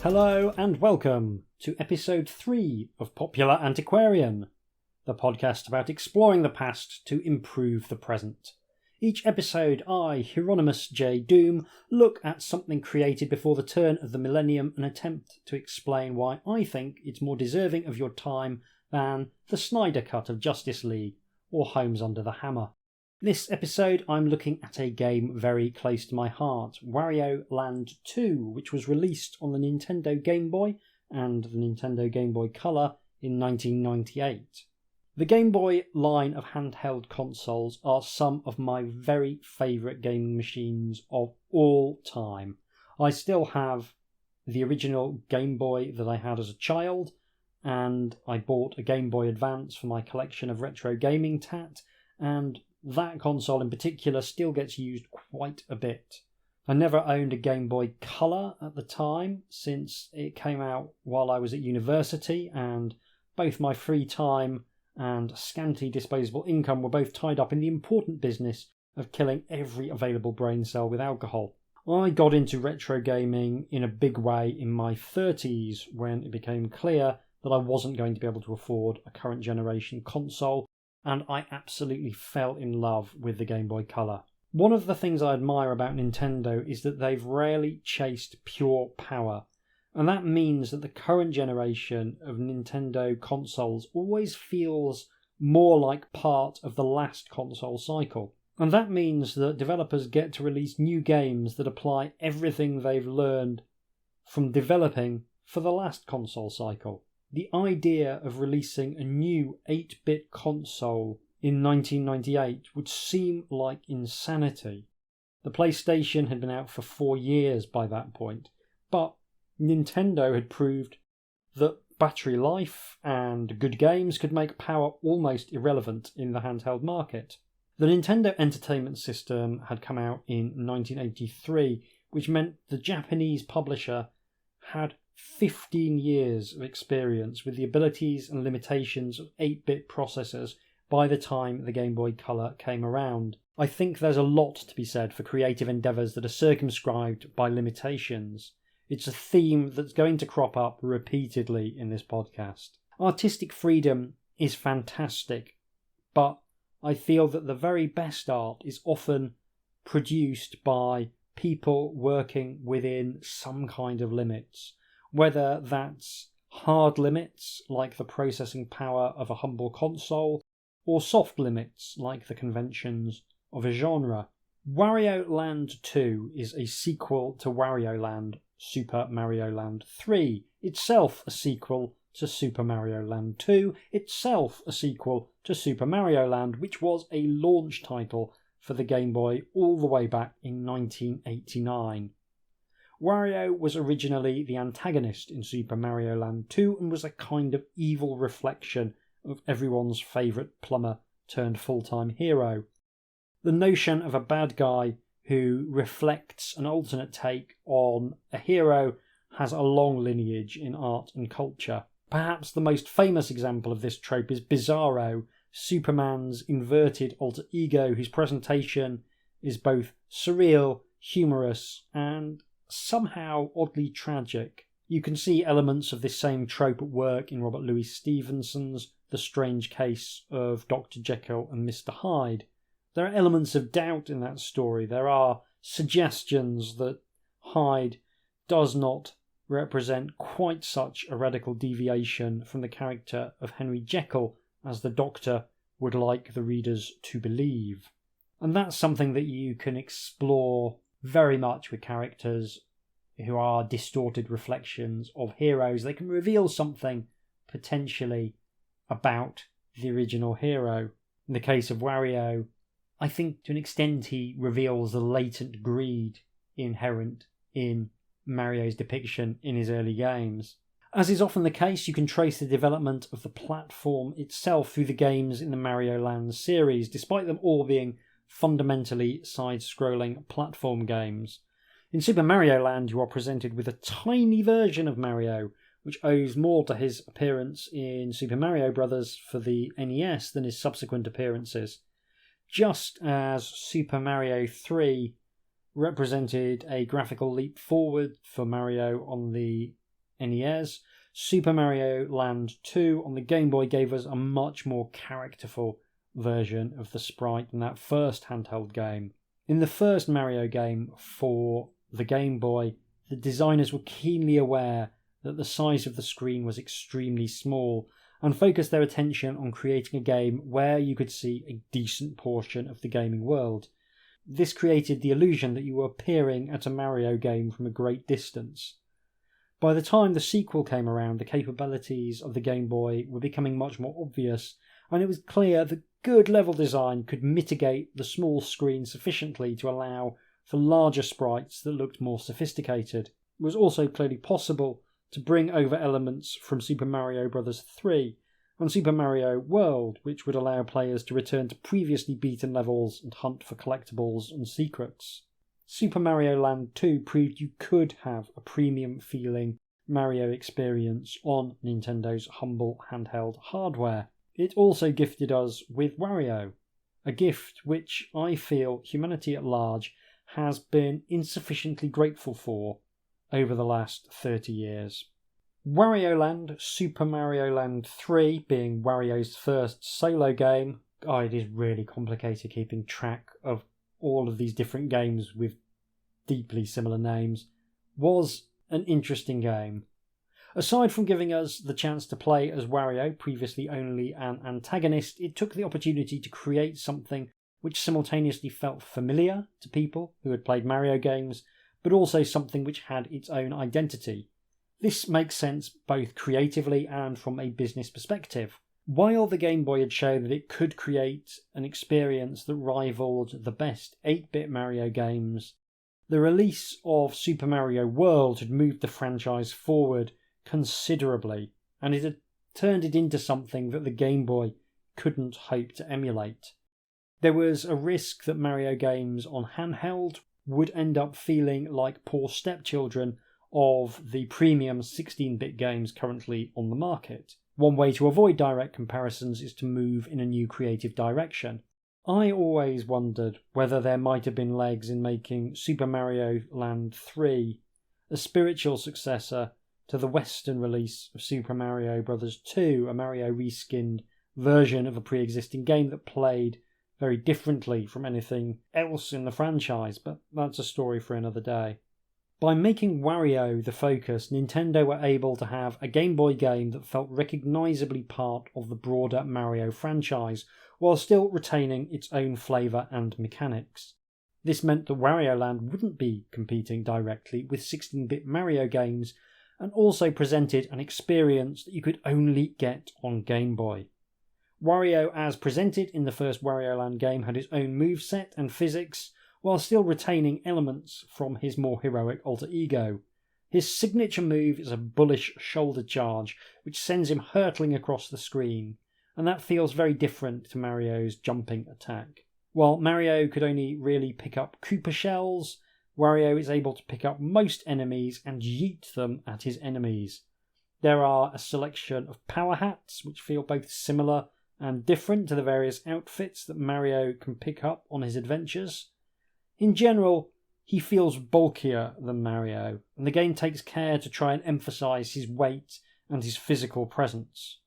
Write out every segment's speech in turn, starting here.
Hello and welcome to episode 3 of Popular Antiquarian, the podcast about exploring the past to improve the present. Each episode, I, HJDoom, look at something created before the turn of the millennium and attempt to explain why I think it's more deserving of your time than the Snyder Cut of Justice League or Homes Under the Hammer. This episode, I'm looking at a game very close to my heart, Wario Land 2, which was released on the Nintendo Game Boy and the Nintendo Game Boy Color in 1998. The Game Boy line of handheld consoles are some of my very favourite gaming machines of all time. I still have the original Game Boy that I had as a child, and I bought a Game Boy Advance for my collection of retro gaming tat, and that console in particular still gets used quite a bit. I never owned a Game Boy Color at the time, since it came out while I was at university, and both my free time and scanty disposable income were both tied up in the important business of killing every available brain cell with alcohol. I got into retro gaming in a big way in my 30s when it became clear that I wasn't going to be able to afford a current generation console, and I absolutely fell in love with the Game Boy Color. One of the things I admire about Nintendo is that they've rarely chased pure power, and that means that the current generation of Nintendo consoles always feels more like part of the last console cycle. And that means that developers get to release new games that apply everything they've learned from developing for the last console cycle. The idea of releasing a new 8-bit console in 1998 would seem like insanity. The PlayStation had been out for 4 years by that point, but Nintendo had proved that battery life and good games could make power almost irrelevant in the handheld market. The Nintendo Entertainment System had come out in 1983, which meant the Japanese publisher had 15 years of experience with the abilities and limitations of 8-bit processors by the time the Game Boy Color came around. I think there's a lot to be said for creative endeavours that are circumscribed by limitations. It's a theme that's going to crop up repeatedly in this podcast. Artistic freedom is fantastic, but I feel that the very best art is often produced by people working within some kind of limits. Whether that's hard limits, like the processing power of a humble console, or soft limits, like the conventions of a genre. Wario Land 2 is a sequel to Wario Land, Super Mario Land 3, itself a sequel to Super Mario Land 2, itself a sequel to Super Mario Land, which was a launch title for the Game Boy all the way back in 1989. Wario was originally the antagonist in Super Mario Land 2 and was a kind of evil reflection of everyone's favourite plumber turned full-time hero. The notion of a bad guy who reflects an alternate take on a hero has a long lineage in art and culture. Perhaps the most famous example of this trope is Bizarro, Superman's inverted alter ego whose presentation is both surreal, humorous, and somehow oddly tragic. You can see elements of this same trope at work in Robert Louis Stevenson's The Strange Case of Dr. Jekyll and Mr. Hyde. There are elements of doubt in that story. There are suggestions that Hyde does not represent quite such a radical deviation from the character of Henry Jekyll as the Doctor would like the readers to believe. And that's something that you can explore very much with characters who are distorted reflections of heroes. They can reveal something potentially about the original hero. In the case of Wario, I think to an extent he reveals the latent greed inherent in Mario's depiction in his early games. As is often the case, you can trace the development of the platform itself through the games in the Mario Land series, despite them all being fundamentally side-scrolling platform games. In Super Mario Land, you are presented with a tiny version of Mario, which owes more to his appearance in Super Mario Bros. For the NES than his subsequent appearances. Just as Super Mario 3 represented a graphical leap forward for Mario on the NES, Super Mario Land 2 on the Game Boy gave us a much more characterful version of the sprite than that first handheld game. In the first Mario game for the Game Boy, the designers were keenly aware that the size of the screen was extremely small and focused their attention on creating a game where you could see a decent portion of the gaming world. This created the illusion that you were peering at a Mario game from a great distance. By the time the sequel came around, the capabilities of the Game Boy were becoming much more obvious, and it was clear that good level design could mitigate the small screen sufficiently to allow for larger sprites that looked more sophisticated. It was also clearly possible to bring over elements from Super Mario Bros. 3 and Super Mario World, which would allow players to return to previously beaten levels and hunt for collectibles and secrets. Super Mario Land 2 proved you could have a premium feeling Mario experience on Nintendo's humble handheld hardware. It also gifted us with Wario, a gift which I feel humanity at large has been insufficiently grateful for over the last 30 years. Wario Land, Super Mario Land 3 being Wario's first solo game. It is really complicated keeping track of all of these different games with deeply similar names, was an interesting game. Aside from giving us the chance to play as Wario, previously only an antagonist, it took the opportunity to create something which simultaneously felt familiar to people who had played Mario games, but also something which had its own identity. This makes sense both creatively and from a business perspective. While the Game Boy had shown that it could create an experience that rivaled the best 8-bit Mario games, the release of Super Mario World had moved the franchise forward considerably, and it had turned it into something that the Game Boy couldn't hope to emulate. There was a risk that Mario games on handheld would end up feeling like poor stepchildren of the premium 16-bit games currently on the market. One way to avoid direct comparisons is to move in a new creative direction. I always wondered whether there might have been legs in making Super Mario Land 3 a spiritual successor to the Western release of Super Mario Bros. 2, a Mario reskinned version of a pre-existing game that played very differently from anything else in the franchise, but that's a story for another day. By making Wario the focus, Nintendo were able to have a Game Boy game that felt recognisably part of the broader Mario franchise, while still retaining its own flavour and mechanics. This meant that Wario Land wouldn't be competing directly with 16-bit Mario games, and also presented an experience that you could only get on Game Boy. Wario, as presented in the first Wario Land game, had his own moveset and physics, while still retaining elements from his more heroic alter ego. His signature move is a bullish shoulder charge, which sends him hurtling across the screen, and that feels very different to Mario's jumping attack. While Mario could only really pick up Koopa shells, Wario is able to pick up most enemies and yeet them at his enemies. There are a selection of power hats, which feel both similar and different to the various outfits that Mario can pick up on his adventures. In general, he feels bulkier than Mario, and the game takes care to try and emphasise his weight and his physical presence.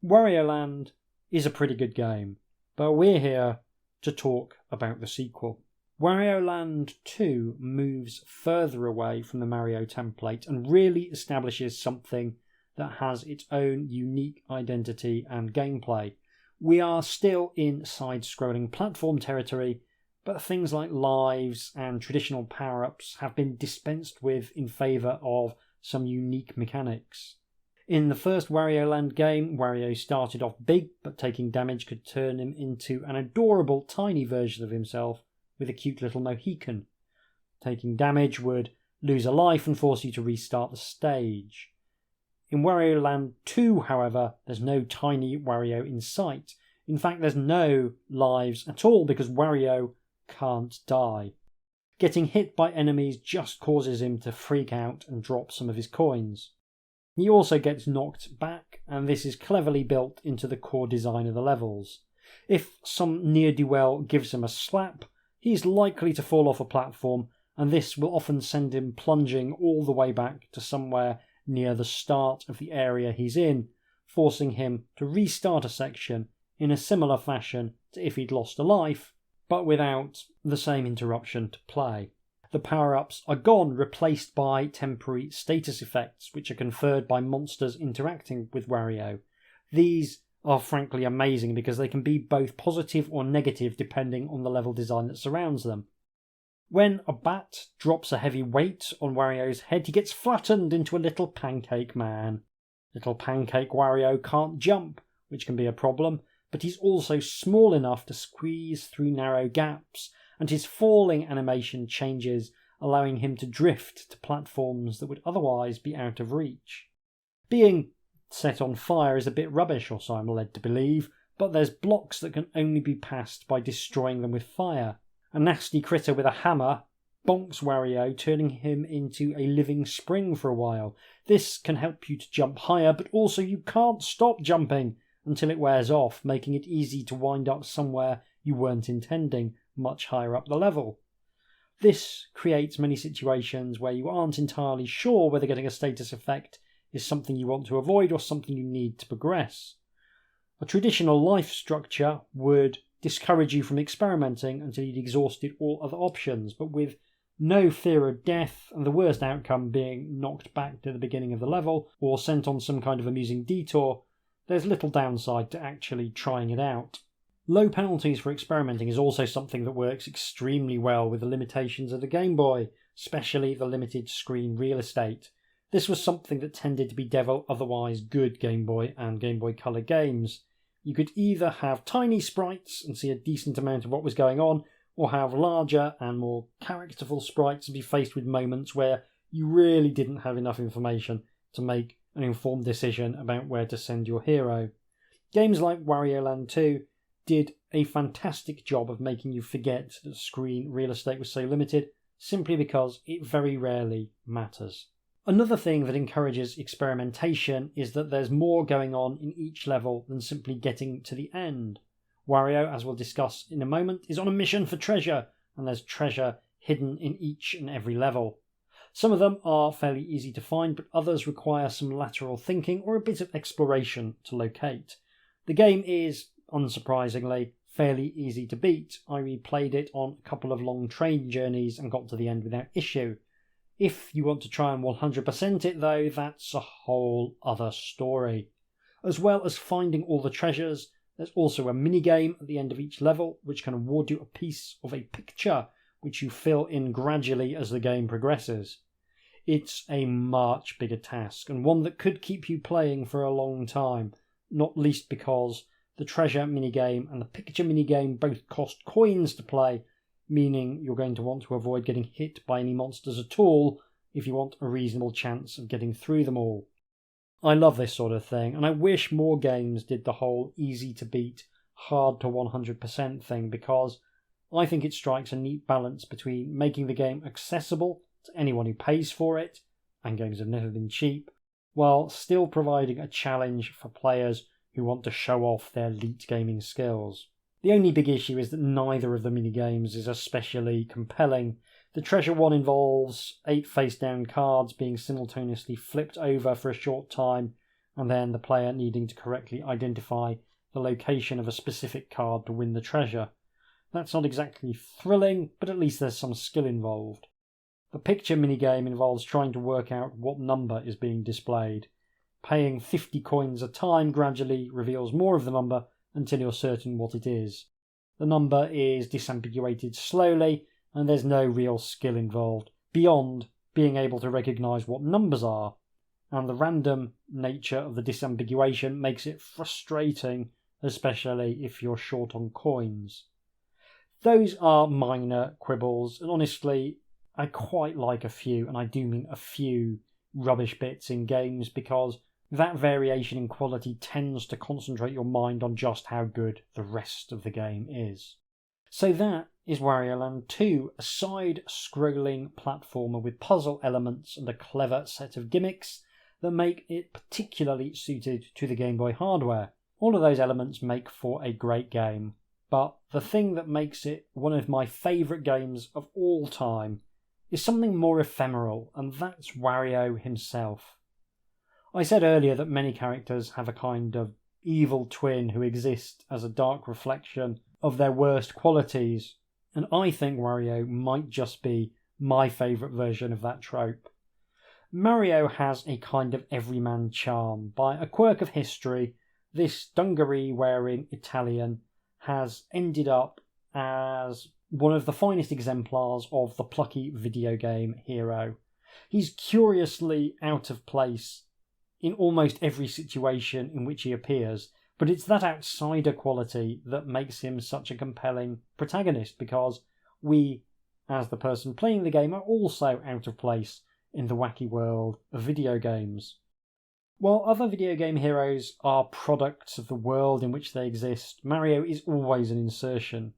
Wario Land is a pretty good game, but we're here to talk about the sequel. Wario Land 2 moves further away from the Mario template and really establishes something that has its own unique identity and gameplay. We are still in side-scrolling platform territory, but things like lives and traditional power-ups have been dispensed with in favour of some unique mechanics. In the first Wario Land game, Wario started off big, but taking damage could turn him into an adorable tiny version of himself with a cute little Mohican. Taking damage would lose a life and force you to restart the stage. In Wario Land 2, however, there's no tiny Wario in sight. In fact, there's no lives at all because Wario can't die. Getting hit by enemies just causes him to freak out and drop some of his coins. He also gets knocked back, and this is cleverly built into the core design of the levels. If some ne'er-do-well gives him a slap, he's likely to fall off a platform, and this will often send him plunging all the way back to somewhere near the start of the area he's in, forcing him to restart a section in a similar fashion to if he'd lost a life, but without the same interruption to play. The power-ups are gone, replaced by temporary status effects, which are conferred by monsters interacting with Wario. These are frankly amazing because they can be both positive or negative depending on the level design that surrounds them. When a bat drops a heavy weight on Wario's head, he gets flattened into a little pancake man. Little pancake Wario can't jump, which can be a problem, but he's also small enough to squeeze through narrow gaps, and his falling animation changes, allowing him to drift to platforms that would otherwise be out of reach. Being set on fire is a bit rubbish, or so I'm led to believe, but there's blocks that can only be passed by destroying them with fire. A nasty critter with a hammer bonks Wario, turning him into a living spring for a while. This can help you to jump higher, but also you can't stop jumping until it wears off, making it easy to wind up somewhere you weren't intending, much higher up the level. This creates many situations where you aren't entirely sure whether getting a status effect is something you want to avoid or something you need to progress. A traditional life structure would discourage you from experimenting until you'd exhausted all other options, but with no fear of death and the worst outcome being knocked back to the beginning of the level or sent on some kind of amusing detour, there's little downside to actually trying it out. Low penalties for experimenting is also something that works extremely well with the limitations of the Game Boy, especially the limited screen real estate. This was something that tended to bedevil otherwise good Game Boy and Game Boy Color games. You could either have tiny sprites and see a decent amount of what was going on, or have larger and more characterful sprites and be faced with moments where you really didn't have enough information to make an informed decision about where to send your hero. Games like Wario Land 2 did a fantastic job of making you forget that screen real estate was so limited, simply because it very rarely matters. Another thing that encourages experimentation is that there's more going on in each level than simply getting to the end. Wario, as we'll discuss in a moment, is on a mission for treasure, and there's treasure hidden in each and every level. Some of them are fairly easy to find, but others require some lateral thinking or a bit of exploration to locate. The game is, unsurprisingly, fairly easy to beat. I replayed it on a couple of long train journeys and got to the end without issue. If you want to try and 100% it though, that's a whole other story. As well as finding all the treasures, there's also a mini-game at the end of each level which can award you a piece of a picture which you fill in gradually as the game progresses. It's a much bigger task, and one that could keep you playing for a long time, not least because the treasure minigame and the picture minigame both cost coins to play, meaning you're going to want to avoid getting hit by any monsters at all if you want a reasonable chance of getting through them all. I love this sort of thing, and I wish more games did the whole easy to beat, hard to 100% thing, because I think it strikes a neat balance between making the game accessible to anyone who pays for it, and games have never been cheap, while still providing a challenge for players who want to show off their elite gaming skills. The only big issue is that neither of the minigames is especially compelling. The treasure one involves 8 face-down cards being simultaneously flipped over for a short time, and then the player needing to correctly identify the location of a specific card to win the treasure. That's not exactly thrilling, but at least there's some skill involved. The picture minigame involves trying to work out what number is being displayed. Paying 50 coins a time gradually reveals more of the number until you're certain what it is. The number is disambiguated slowly, and there's no real skill involved, beyond being able to recognise what numbers are, and the random nature of the disambiguation makes it frustrating, especially if you're short on coins. Those are minor quibbles, and honestly, I quite like a few, and I do mean a few, rubbish bits in games, because that variation in quality tends to concentrate your mind on just how good the rest of the game is. So that is Wario Land 2, a side-scrolling platformer with puzzle elements and a clever set of gimmicks that make it particularly suited to the Game Boy hardware. All of those elements make for a great game, but the thing that makes it one of my favourite games of all time is something more ephemeral, and that's Wario himself. I said earlier that many characters have a kind of evil twin who exist as a dark reflection of their worst qualities, and I think Wario might just be my favourite version of that trope. Mario has a kind of everyman charm. By a quirk of history, this dungaree-wearing Italian has ended up as one of the finest exemplars of the plucky video game hero. He's curiously out of place in almost every situation in which he appears, but it's that outsider quality that makes him such a compelling protagonist, because we, as the person playing the game, are also out of place in the wacky world of video games. While other video game heroes are products of the world in which they exist, Mario is always an insertion,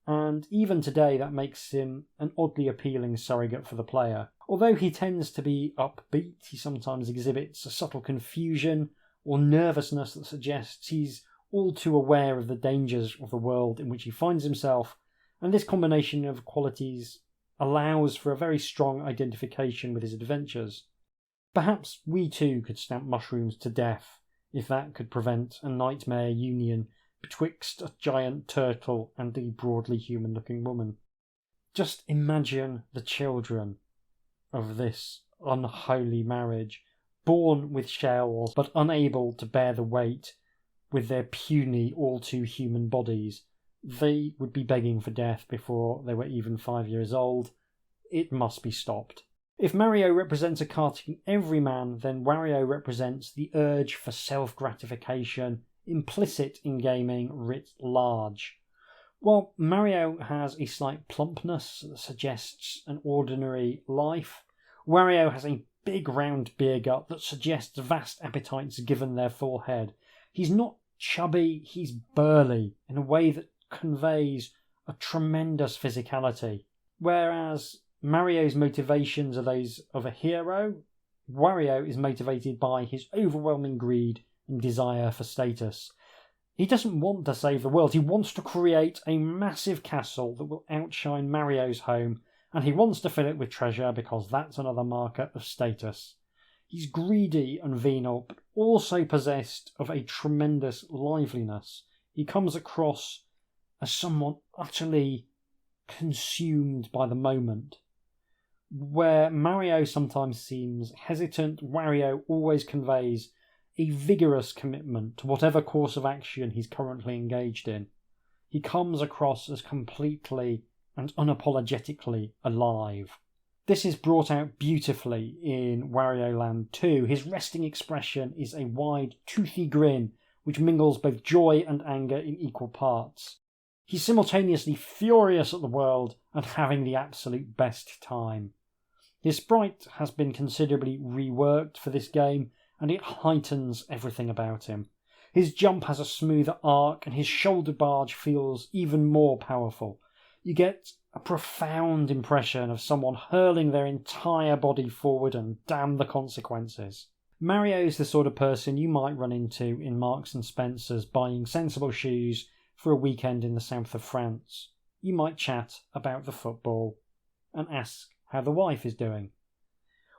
and even today that makes him an oddly appealing surrogate for the player. Although he tends to be upbeat, he sometimes exhibits a subtle confusion or nervousness that suggests he's all too aware of the dangers of the world in which he finds himself, and this combination of qualities allows for a very strong identification with his adventures. Perhaps we too could stamp mushrooms to death if that could prevent a nightmare union betwixt a giant turtle and a broadly human-looking woman. Just imagine the children of this unholy marriage, born with shells but unable to bear the weight with their puny, all-too-human bodies. They would be begging for death before they were even 5 years old. It must be stopped. If Mario represents a cartoon everyman, then Wario represents the urge for self-gratification implicit in gaming writ large. While Mario has a slight plumpness that suggests an ordinary life, Wario has a big round beer gut that suggests vast appetites given their full head. He's not chubby, he's burly in a way that conveys a tremendous physicality. Whereas Mario's motivations are those of a hero, Wario is motivated by his overwhelming greed and desire for status. He doesn't want to save the world, he wants to create a massive castle that will outshine Mario's home, and he wants to fill it with treasure because that's another marker of status. He's greedy and venal, but also possessed of a tremendous liveliness. He comes across as someone utterly consumed by the moment. Where Mario sometimes seems hesitant, Wario always conveys a vigorous commitment to whatever course of action he's currently engaged in. He comes across as completely and unapologetically alive. This is brought out beautifully in Wario Land 2. His resting expression is a wide, toothy grin which mingles both joy and anger in equal parts. He's simultaneously furious at the world and having the absolute best time. His sprite has been considerably reworked for this game, and it heightens everything about him. His jump has a smoother arc, and his shoulder barge feels even more powerful. You get a profound impression of someone hurling their entire body forward, and damn the consequences. Mario's the sort of person you might run into in Marks and Spencer's buying sensible shoes for a weekend in the south of France. You might chat about the football and ask how the wife is doing.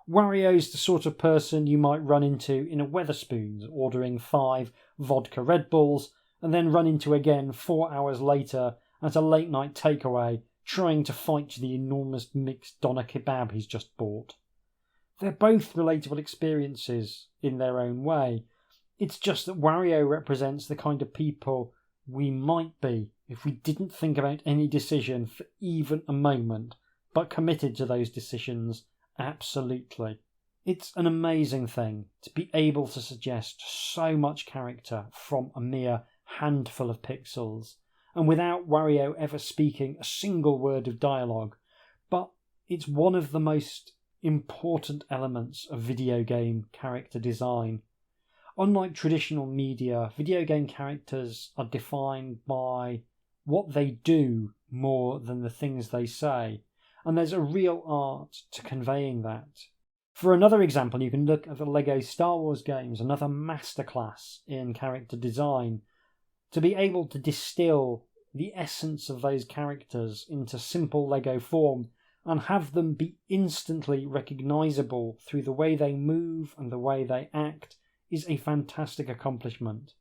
Wario's the sort of person you might run into in a Wetherspoons ordering 5 vodka Red Bulls and then run into again 4 hours later at a late night takeaway trying to fight the enormous mixed doner kebab he's just bought. They're both relatable experiences in their own way. It's just that Wario represents the kind of people we might be if we didn't think about any decision for even a moment, but committed to those decisions absolutely. It's an amazing thing to be able to suggest so much character from a mere handful of pixels, and without Wario ever speaking a single word of dialogue, but it's one of the most important elements of video game character design. Unlike traditional media, video game characters are defined by what they do more than the things they say, and there's a real art to conveying that. For another example, you can look at the LEGO Star Wars games, another masterclass in character design. To be able to distill the essence of those characters into simple LEGO form and have them be instantly recognisable through the way they move and the way they act is a fantastic accomplishment.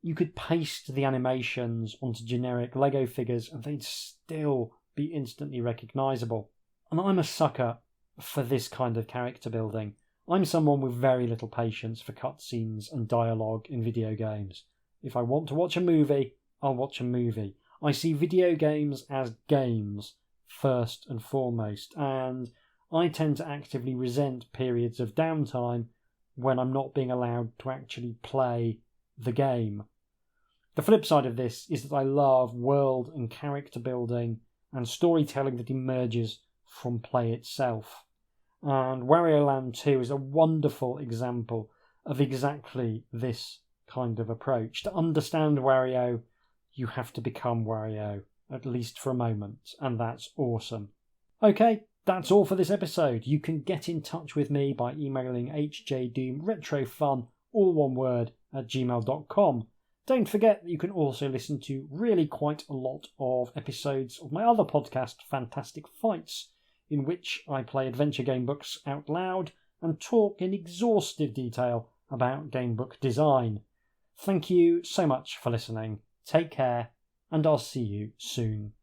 You could paste the animations onto generic Lego figures and they'd still be instantly recognisable. And I'm a sucker for this kind of character building. I'm someone with very little patience for cutscenes and dialogue in video games. If I want to watch a movie, I'll watch a movie. I see video games as games, first and foremost, and I tend to actively resent periods of downtime when I'm not being allowed to actually play the game. The flip side of this is that I love world and character building and storytelling that emerges from play itself. And Wario Land 2 is a wonderful example of exactly this kind of approach. To understand Wario, you have to become Wario, at least for a moment, and that's awesome. Okay, that's all for this episode. You can get in touch with me by emailing HJDoomRetroFun, all one word, @gmail.com. Don't forget that you can also listen to really quite a lot of episodes of my other podcast, Fantastic Fights, in which I play adventure game books out loud and talk in exhaustive detail about gamebook design. Thank you so much for listening. Take care, and I'll see you soon.